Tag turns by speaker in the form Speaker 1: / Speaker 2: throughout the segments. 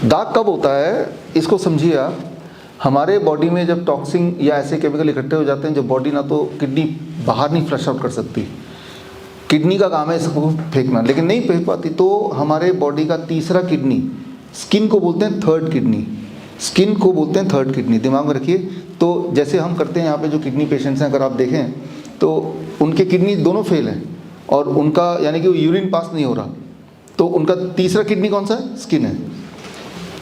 Speaker 1: दाग कब होता है इसको समझिए आप। हमारे बॉडी में जब टॉक्सिन या ऐसे केमिकल इकट्ठे हो जाते हैं जब बॉडी ना तो किडनी बाहर नहीं फ्लश आउट कर सकती, किडनी का काम है इसको फेंकना, लेकिन नहीं फेंक पाती, तो हमारे बॉडी का तीसरा किडनी, स्किन को बोलते हैं थर्ड किडनी, स्किन को बोलते हैं थर्ड किडनी, दिमाग में रखिए। तो जैसे हम करते हैं यहाँ पे जो किडनी पेशेंट्स हैं, अगर आप देखें तो उनके किडनी दोनों फेल हैं और उनका यानी कि यूरिन पास नहीं हो रहा, तो उनका तीसरा किडनी कौन सा है? स्किन है।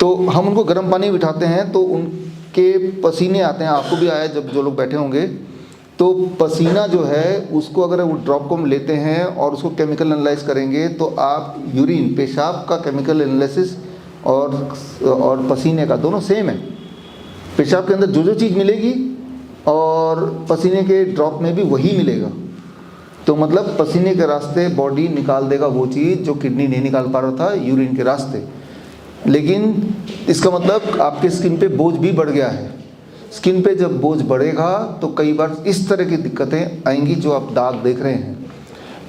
Speaker 1: तो हम उनको गर्म पानी बिठाते हैं तो उनके पसीने आते हैं, आपको भी आया जब जो लोग बैठे होंगे, तो पसीना जो है उसको अगर वो ड्रॉप को हम लेते हैं और उसको केमिकल एनालाइज करेंगे तो आप यूरिन पेशाब का केमिकल एनालिसिस और पसीने का दोनों सेम है। पेशाब के अंदर जो जो चीज़ मिलेगी और पसीने के ड्रॉप में भी वही मिलेगा। तो मतलब पसीने के रास्ते बॉडी निकाल देगा वो चीज़ जो किडनी नहीं निकाल पा रहा था यूरिन के रास्ते। लेकिन इसका मतलब आपके स्किन पे बोझ भी बढ़ गया है। स्किन पे जब बोझ बढ़ेगा तो कई बार इस तरह की दिक्कतें आएंगी जो आप दाग देख रहे हैं।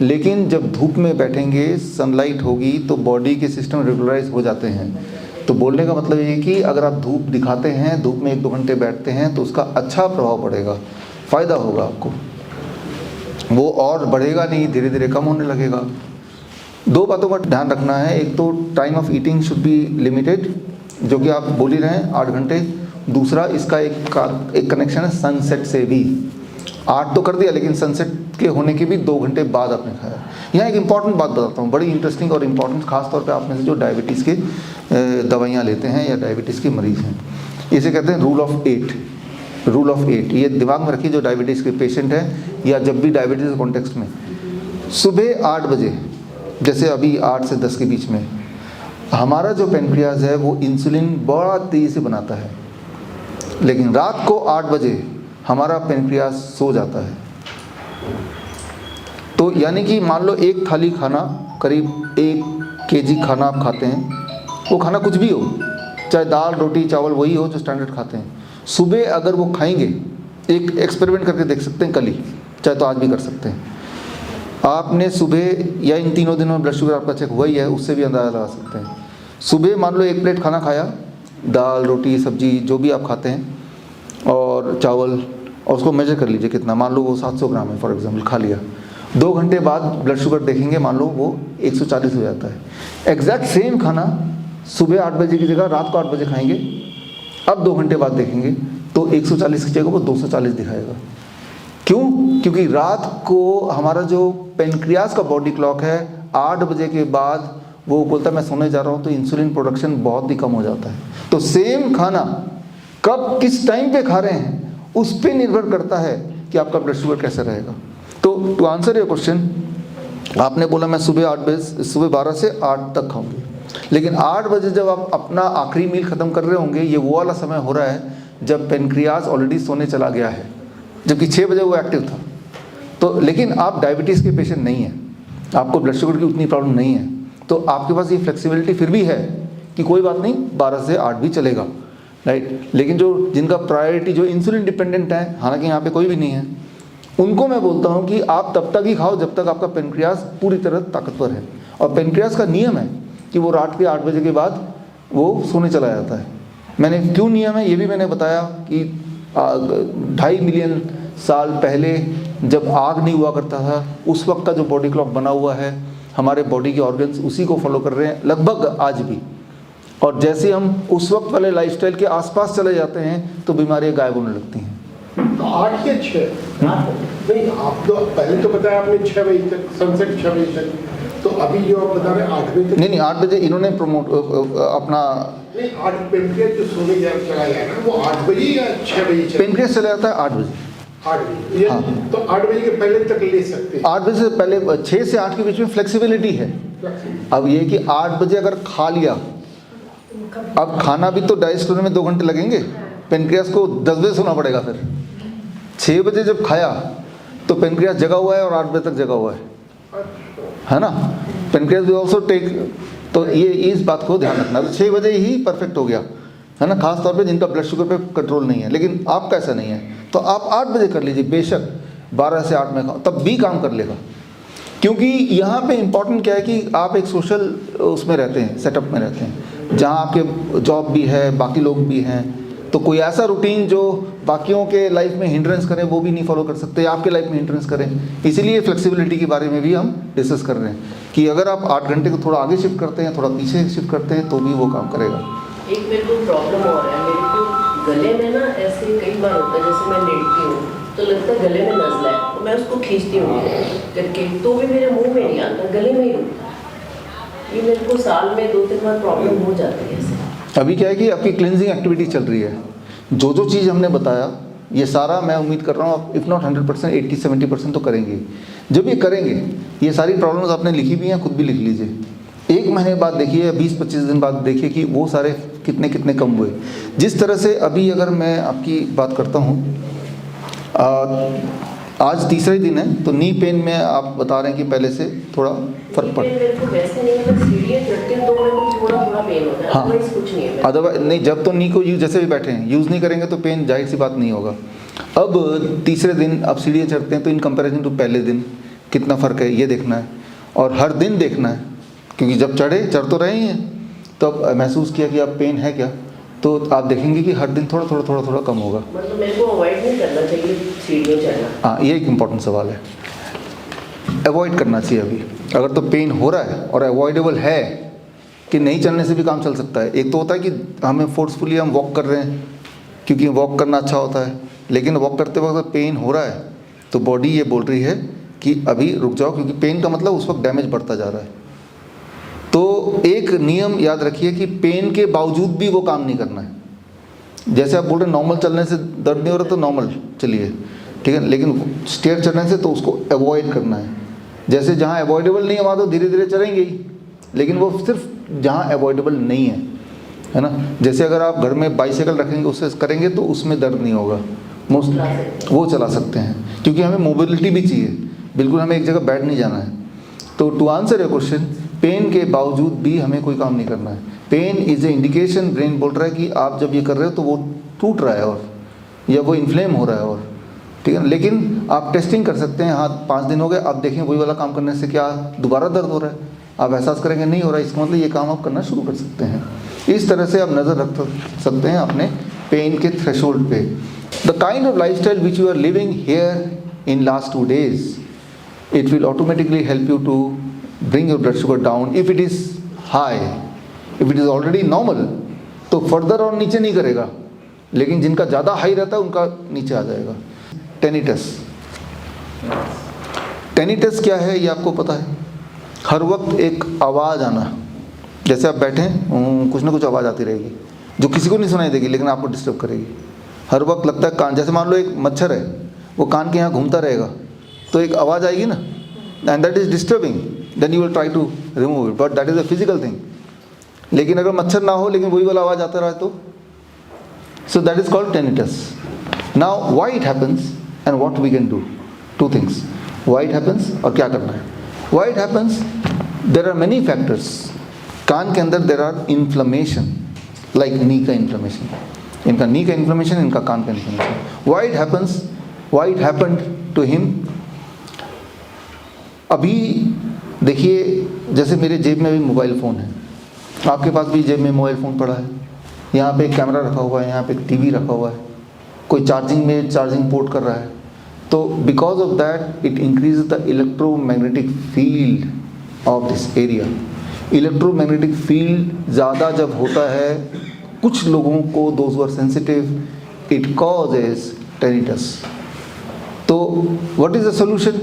Speaker 1: लेकिन जब धूप में बैठेंगे, सनलाइट होगी, तो बॉडी के सिस्टम रेगुलराइज हो जाते हैं। तो बोलने का मतलब ये कि अगर आप धूप दिखाते हैं, धूप में 1-2 घंटे बैठते हैं तो उसका अच्छा प्रभाव पड़ेगा, फ़ायदा होगा आपको। वो और बढ़ेगा नहीं, धीरे धीरे कम होने लगेगा। 2 बातों का ध्यान रखना है। एक तो time of eating should be limited, जो कि आप बोल ही रहे हैं 8 घंटे। दूसरा इसका एक कनेक्शन है सनसेट से भी। 8 तो कर दिया, लेकिन सनसेट के होने के भी 2 घंटे बाद आपने खाया। यहाँ एक इंपॉर्टेंट बात बताता हूँ, बड़ी इंटरेस्टिंग और इम्पॉर्टेंट, खासतौर पे आप में से जो डायबिटीज़ के दवाइयाँ लेते हैं या डायबिटीज़ के मरीज़ हैं। इसे कहते हैं रूल ऑफ 8। रूल ऑफ 8 ये दिमाग में रखिए जो डायबिटीज़ के पेशेंट हैं या जब भी डायबिटीज़ कॉन्टेक्स्ट में। सुबह 8 बजे, जैसे अभी 8 से 10 के बीच में, हमारा जो पेनक्रियाज है वो इंसुलिन बड़ा तेज़ी से बनाता है। लेकिन रात को 8 बजे हमारा पेनक्रियाज सो जाता है। तो यानी कि मान लो एक थाली खाना, करीब 1 केजी खाना आप खाते हैं, वो खाना कुछ भी हो, चाहे दाल रोटी चावल वही हो जो स्टैंडर्ड खाते हैं, सुबह अगर वो खाएंगे, एक एक्सपेरिमेंट करके देख सकते हैं कल ही, चाहे तो आज भी कर सकते हैं। आपने सुबह या इन 3 दिनों में ब्लड शुगर आपका चेक हुआ ही है, उससे भी अंदाज़ा लगा सकते हैं। सुबह मान लो 1 प्लेट खाना खाया, दाल रोटी सब्जी जो भी आप खाते हैं और चावल, और उसको मेजर कर लीजिए कितना, मान लो वो 700 ग्राम है फॉर एग्जांपल, खा लिया। 2 घंटे बाद ब्लड शुगर देखेंगे, मान लो वो 140 हो जाता है। एग्जैक्ट सेम खाना सुबह 8 बजे की जगह रात को 8 बजे खाएंगे, अब 2 घंटे बाद देखेंगे तो 140 की जगह वो 240 दिखाएगा। क्यों? क्योंकि रात को हमारा जो पेनक्रियाज का बॉडी क्लॉक है 8 बजे के बाद वो बोलता है मैं सोने जा रहा हूँ, तो इंसुलिन प्रोडक्शन बहुत ही कम हो जाता है। तो सेम खाना कब किस टाइम पे खा रहे हैं उस पर निर्भर करता है कि आपका ब्लड शुगर कैसा रहेगा। तो टू आंसर योर क्वेश्चन, आपने बोला मैं सुबह 12 से 8 तक खाऊंगी, लेकिन 8 बजे जब आप अपना आखिरी मील ख़त्म कर रहे होंगे, ये वो वाला समय हो रहा है जब पेनक्रियाज ऑलरेडी सोने चला गया है, जबकि 6 बजे वो एक्टिव था। तो लेकिन आप डायबिटीज़ के पेशेंट नहीं हैं, आपको ब्लड शुगर की उतनी प्रॉब्लम नहीं है, तो आपके पास ये फ्लेक्सिबिलिटी फिर भी है कि कोई बात नहीं 12 से 8 भी चलेगा, राइट। लेकिन जो जिनका प्रायोरिटी जो इंसुलिन डिपेंडेंट है, हालांकि यहाँ पे कोई भी नहीं है, उनको मैं बोलता हूँ कि आप तब तक ही खाओ जब तक आपका पेनक्रियाज पूरी तरह ताकतवर है। और पेनक्रियाज का नियम है कि वो रात के 8 बजे के बाद वो सोने चला जाता है। मैंने क्यों नियम है ये भी मैंने बताया कि 2.5 मिलियन साल पहले जब आग नहीं हुआ करता था, उस वक्त का जो बॉडी क्लॉक बना हुआ है, हमारे बॉडी के ऑर्गन्स उसी को फॉलो कर रहे हैं लगभग आज भी। और जैसे हम उस वक्त वाले लाइफस्टाइल के आसपास चले जाते हैं तो बीमारियां गायब होने लगती हैं।
Speaker 2: तो 8 या 6 नहीं, आप तो पहले तो बताया आपने 6 बजे तक, सनसेट 6 बजे तक, तो अभी जो आप बता रहे हैं 8 बजे तक।
Speaker 1: नहीं 8 बजे इन्होंने प्रमोट अपना
Speaker 2: नहीं, 8 पेनक्रियाज जो सोने चला जाएगा वो 8 बजे या 6 बजे?
Speaker 1: पेनक्रियाज चला जाता है 8 बजे।
Speaker 2: 8 बजे, हाँ। तो 8 बजे के पहले तक ले सकते हैं?
Speaker 1: 8 बजे से पहले, 6 से 8 के बीच में फ्लेक्सिबिलिटी है। अब ये कि 8 बजे अगर खा लिया, अब खाना भी तो डाइजेस्ट होने में 2 घंटे लगेंगे, पेनक्रियाज को 10 बजे सोना पड़ेगा। फिर 6 बजे जब खाया तो पेनक्रियाज जगा हुआ है और 8 बजे तक जगा हुआ है ना। पेनक्रियाज भी ऑल्सो टेक, तो ये इस बात को ध्यान रखना। तो 6 बजे ही परफेक्ट हो गया है ना, खास तौर पे जिनका ब्लड शुगर पे कंट्रोल नहीं है। लेकिन आपका ऐसा नहीं है तो आप 8 बजे कर लीजिए, बेशक 12 से 8 में खाओ, तब भी काम कर लेगा। क्योंकि यहाँ पे इम्पॉर्टेंट क्या है कि आप एक सोशल उसमें रहते हैं, सेटअप में रहते हैं। जहाँ आपके जॉब भी है, बाकी लोग भी हैं, तो कोई ऐसा रूटीन जो बाकियों के लाइफ में हिंड्रेंस करें वो भी नहीं फॉलो कर सकते, आपके लाइफ में हिंड्रेंस करें। इसीलिए फ्लेक्सिबिलिटी के बारे में भी हम डिस्कस कर रहे हैं कि अगर आप 8 घंटे को थोड़ा आगे शिफ्ट करते हैं, थोड़ा पीछे शिफ्ट करते हैं, तो भी वो काम करेगा।
Speaker 3: एक मेरे को प्रॉब्लम हो रहा है, मेरे को गले में ना ऐसे कई बार होता है, जैसे मैं लेटती हूँ तो लगता है गले में नज़ला है, तो मैं उसको खींचती हूँ करके, तो भी मेरे मुंह में नहीं आता, गले में ही रुकता है। ये मेरे को साल में 2-3 बार प्रॉब्लम हो जाती है ऐसे।
Speaker 1: अभी क्या है कि आपकी क्लिनजिंग एक्टिविटी चल रही है, जो जो चीज़ हमने बताया ये सारा मैं उम्मीद कर रहा हूँ आप इफ़ नॉट 100% 80-70% तो करेंगे। जब ये करेंगे, ये सारी प्रॉब्लम्स आपने लिखी भी हैं, खुद भी लिख लीजिए। 1 महीने बाद देखिए या 20-25 दिन बाद देखिए कि वो सारे कितने कितने कम हुए। जिस तरह से अभी अगर मैं आपकी बात करता हूँ, आज तीसरा ही दिन है, तो नी पेन में आप बता रहे हैं कि पहले से थोड़ा फर्क पड़ा।
Speaker 3: मेरे को वैसे नहीं है, सीढ़ियाँ चढ़ती हूँ तो मेरे को थोड़ा पेन होता है,
Speaker 1: हाँ,
Speaker 3: अदरवाइज कुछ नहीं है।
Speaker 1: अदरवाइज नहीं, जब तो नी को यूज जैसे भी बैठे हैं यूज़ नहीं करेंगे तो पेन जाहिर सी बात नहीं होगा। अब तीसरे दिन आप सीढ़ियाँ चढ़ते हैं तो इन कंपैरिजन टू पहले दिन कितना फ़र्क है ये देखना है, और हर दिन देखना है, क्योंकि जब चढ़ तो रहे ही हैं, तो अब महसूस किया कि आप पेन है क्या, तो आप देखेंगे कि हर दिन थोड़ा थोड़ा कम होगा।
Speaker 3: मतलब मेरे को अवॉइड नहीं करना चाहिए सीढ़ियाँ चढ़ना।
Speaker 1: हाँ, ये एक इम्पॉर्टेंट सवाल है, अवॉइड करना चाहिए। अभी अगर तो पेन हो रहा है और अवॉइडेबल है कि नहीं चलने से भी काम चल सकता है। एक तो होता है कि हमें फोर्सफुली हम वॉक कर रहे हैं क्योंकि वॉक करना अच्छा होता है, लेकिन वॉक करते वक्त पेन हो रहा है तो बॉडी ये बोल रही है कि अभी रुक जाओ, क्योंकि पेन का मतलब उस वक्त डैमेज बढ़ता जा रहा है। तो एक नियम याद रखिए कि पेन के बावजूद भी वो काम नहीं करना है। जैसे आप बोल रहे हैं नॉर्मल चलने से दर्द नहीं हो रहा तो नॉर्मल चलिए, ठीक है, लेकिन स्टेयर चढ़ने से तो उसको अवॉइड करना है। जैसे जहाँ अवॉइडेबल नहीं है वहाँ तो धीरे धीरे चलेंगे ही, लेकिन वो सिर्फ जहाँ अवॉइडेबल नहीं है ना। जैसे अगर आप घर में बाइसाइकिल रखेंगे उससे करेंगे तो उसमें दर्द नहीं होगा, मोस्ट वो चला सकते हैं, क्योंकि हमें मोबिलिटी भी चाहिए, बिल्कुल हमें एक जगह बैठ नहीं जाना है। तो to answer your question, pain के बावजूद भी हमें कोई काम नहीं करना है। Pain is a indication, brain बोल रहा है कि आप जब ये कर रहे हो तो वो टूट रहा है और या वो इन्फ्लेम हो रहा है, और ठीक है। लेकिन आप टेस्टिंग कर सकते हैं, हाँ 5 दिन हो गए, आप देखें वही वाला काम करने से क्या दोबारा दर्द हो रहा है, आप एहसास करेंगे नहीं हो रहा है, इसका मतलब ये काम आप करना शुरू कर सकते हैं। इस तरह से आप नज़र रख सकते हैं अपने पेन के थ्रेशोल्ड पे। The kind of lifestyle which you are living here in last 2 days, it will automatically help you to bring your blood sugar down if it is high. If it is already normal तो further और नीचे नहीं करेगा, लेकिन जिनका ज़्यादा high रहता है उनका नीचे आ जाएगा। टेनिटस, टेनिटस क्या है ये आपको पता है? हर वक्त एक आवाज़ आना, जैसे आप बैठे कुछ ना कुछ आवाज़ आती रहेगी जो किसी को नहीं सुनाई देगी लेकिन आपको डिस्टर्ब करेगी। हर वक्त लगता है कान, जैसे मान लो एक मच्छर है वो कान के यहाँ घूमता रहेगा तो एक आवाज़ आएगी ना, and that is disturbing, then you will try to remove it, but that is a physical thing. लेकिन अगर मच्छर ना हो लेकिन वही वाला आवाज़ आता रहा तो so that is called tinnitus. Now why it happens and what we can do, 2 things, why it happens और क्या करना है। Why it happens, there are many factors. कान के अंदर there are inflammation, like knee का इन्फ्लेमेशन, इनका knee का इन्फ्लेमेशन, इनका कान का inflammation. Why it happens, why it happened to him. अभी देखिए जैसे मेरे जेब में अभी मोबाइल फ़ोन है, आपके पास भी जेब में मोबाइल फ़ोन पड़ा है, यहाँ पे एक कैमरा रखा हुआ है, यहाँ पे एक टीवी रखा हुआ है, कोई चार्जिंग में चार्जिंग पोर्ट कर रहा है, तो because of that it increase the electromagnetic field of this area. Electromagnetic field ज़्यादा जब होता है कुछ लोगों को, those who are sensitive, it causes tinnitus. तो what is the solution?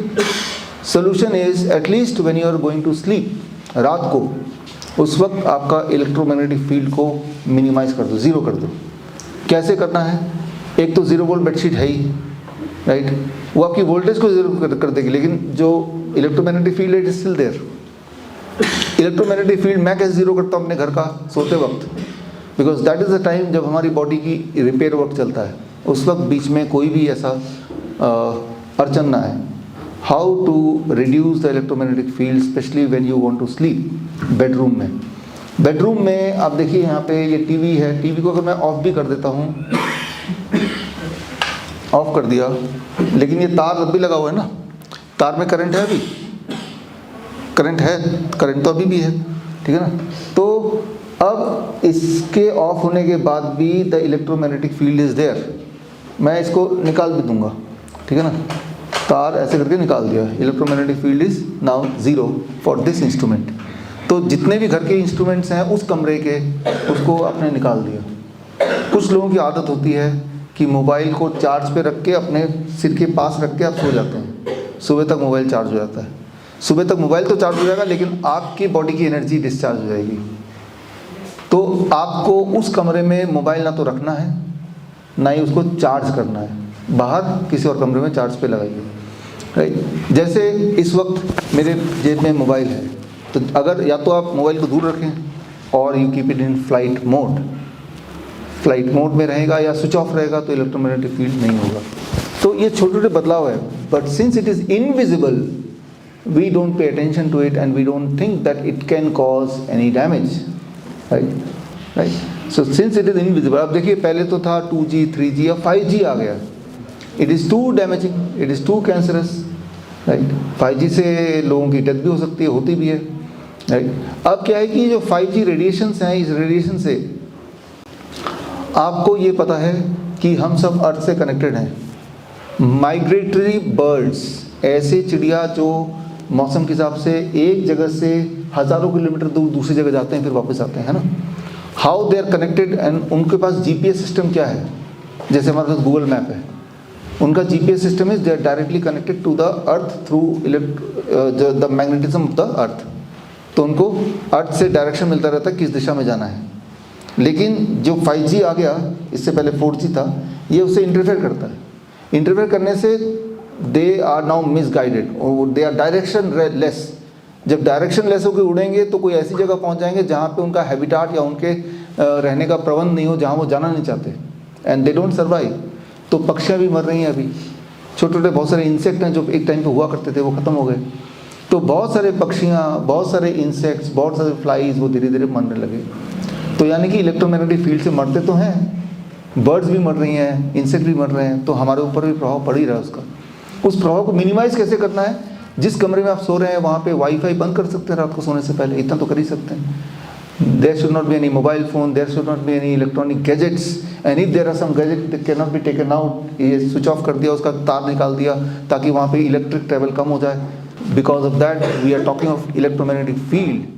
Speaker 1: Solution is at least when you are going to sleep, रात को उस वक्त आपका इलेक्ट्रोमैग्नेटिक फील्ड को मिनिमाइज़ कर दो, ज़ीरो कर दो। कैसे करना है? एक तो 0 वोल्ट बेडशीट है ही, राइट, वो आपकी वोल्टेज को ज़ीरो कर देगी, लेकिन जो इलेक्ट्रोमैग्नेटिक फील्ड है it is still there. Electromagnetic field मैं कैसे ज़ीरो करता हूँ अपने घर का सोते वक्त, because that is the time जब हमारी बॉडी की रिपेयर वर्क चलता है, उस वक्त बीच में कोई भी ऐसा अड़चन ना है। How to reduce the electromagnetic field specially when you want to sleep? Bedroom में आप देखिए यहाँ पे ये टीवी है, टीवी को अगर मैं ऑफ भी कर देता हूँ, ऑफ कर दिया, लेकिन ये तार अब भी लगा हुआ है ना, तार में करंट है, अभी करंट है, करंट तो अभी भी है, ठीक है ना। तो अब इसके ऑफ होने के बाद भी the electromagnetic field is there. मैं इसको निकाल भी दूंगा, ठीक है ना, तार ऐसे करके निकाल दिया, electromagnetic field is now zero for this instrument. तो जितने भी घर के इंस्ट्रूमेंट्स हैं उस कमरे के, उसको आपने निकाल दिया। कुछ लोगों की आदत होती है कि मोबाइल को चार्ज पे रख के अपने सिर के पास रख के आप सो जाते हैं, सुबह तक मोबाइल चार्ज हो जाता है। सुबह तक मोबाइल तो चार्ज हो जाएगा लेकिन आपकी बॉडी की एनर्जी डिस्चार्ज हो जाएगी। तो आपको उस कमरे में मोबाइल ना तो रखना है ना ही उसको चार्ज करना है, बाहर किसी और कमरे में चार्ज पे लगाइए, राइट। जैसे इस वक्त मेरे जेब में मोबाइल है, तो अगर या तो आप मोबाइल को दूर रखें और you keep it in flight mode में रहेगा या स्विच ऑफ रहेगा तो इलेक्ट्रोमैग्नेटिक फील्ड नहीं होगा। तो ये छोटे छोटे बदलाव है, but since it is invisible we don't pay attention to it and we don't think that it can cause any damage, right. So since it is invisible, अब देखिए पहले तो था 2G 3G या 5G आ गया, it is too damaging, it is too cancerous, right. 5G से लोगों की डेथ भी हो सकती है, होती भी है, right. अब क्या है कि जो 5G रेडिएशंस हैं, इस रेडिएशन से आपको ये पता है कि हम सब अर्थ से कनेक्टेड हैं। माइग्रेटरी बर्ड्स, ऐसे चिड़िया जो मौसम के हिसाब से एक जगह से हज़ारों किलोमीटर दूर दूसरी जगह जाते हैं फिर वापस आते हैं, है ना। How they are connected, and उनके पास जीपीएस सिस्टम क्या है, जैसे हमारे पास गूगल मैप है, उनका GPS system is they are directly connected to the earth through the magnetism of the earth. तो उनको अर्थ से डायरेक्शन मिलता रहता है किस दिशा में जाना है। लेकिन जो 5G आ गया, इससे पहले 4G था, ये उससे इंटरफेयर करता है। इंटरफेयर करने से they are now misguided, they are directionless. जब डायरेक्शन लेस होकर उड़ेंगे तो कोई ऐसी जगह पहुंच जाएंगे जहां पे उनका हैबिटाट या उनके रहने का प्रबंध नहीं हो, जहां वो जाना नहीं चाहते, एंड दे डोंट सर्वाइव। तो पक्षियाँ भी मर रही हैं अभी, छोटे छोटे बहुत सारे इंसेक्ट हैं जो एक टाइम पे हुआ करते थे वो ख़त्म हो गए। तो बहुत सारे पक्षियाँ, बहुत सारे इंसेक्ट्स, बहुत सारे फ्लाइज वो धीरे धीरे मरने लगे। तो यानी कि इलेक्ट्रोमैग्नेटिक फील्ड से मरते तो हैं, बर्ड्स भी मर रही हैं, इंसेक्ट भी मर रहे हैं, तो हमारे ऊपर भी प्रभाव पड़ ही रहा है उसका। उस प्रभाव को मिनिमाइज़ कैसे करना है, जिस कमरे में आप सो रहे हैं वहाँ पे वाईफाई बंद कर सकते हैं रात को सोने से पहले, इतना तो कर ही सकते हैं। There should not be any mobile phone, there should not be any electronic gadgets, and if there are some gadget they can not be taken out. ये स्विच ऑफ कर दिया, उसका तार निकाल दिया ताकि वहाँ पे इलेक्ट्रिक ट्रैवल कम हो जाए। Because of that we are talking of electromagnetic field.